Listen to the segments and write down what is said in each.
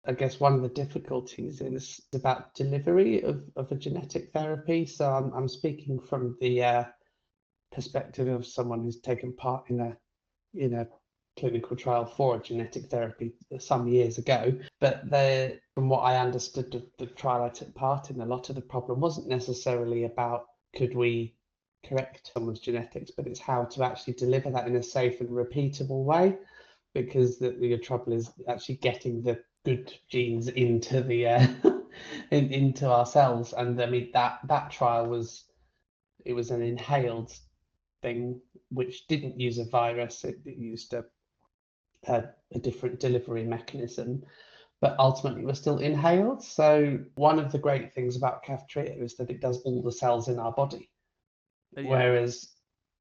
I guess one of the difficulties is about delivery of a genetic therapy. So I'm speaking from the perspective of someone who's taken part in a clinical trial for a genetic therapy some years ago. But from what I understood of the trial I took part in, a lot of the problem wasn't necessarily about could we correct someone's genetics, but it's how to actually deliver that in a safe and repeatable way, because the trouble is actually getting the good genes into the into our cells. And I mean that trial was an inhaled thing which didn't use a virus. It used a different delivery mechanism, but ultimately was still inhaled. So one of the great things about Kaftrio is that it does all the cells in our body, whereas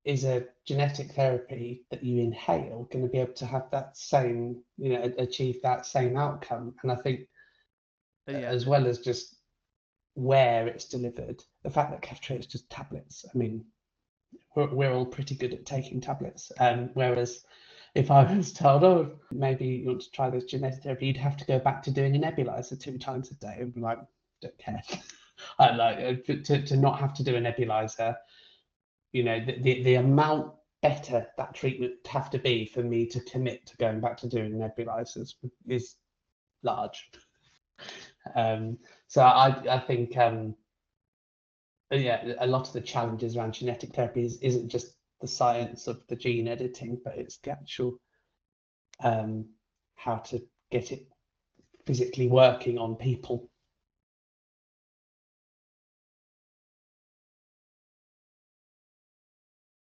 is a genetic therapy that you inhale going to be able to have that same, achieve that same outcome? And I think as well as just where it's delivered, the fact that Kaftrio is just tablets. I mean, we're all pretty good at taking tablets, whereas if I was told, oh, maybe you want to try this genetic therapy, you'd have to go back to doing a nebulizer 2 times a day. And be like, don't care. I like to not have to do a nebulizer. The amount better that treatment would have to be for me to commit to going back to doing nebulizers is large. So I think a lot of the challenges around genetic therapies isn't just the science of the gene editing, but it's the actual how to get it physically working on people.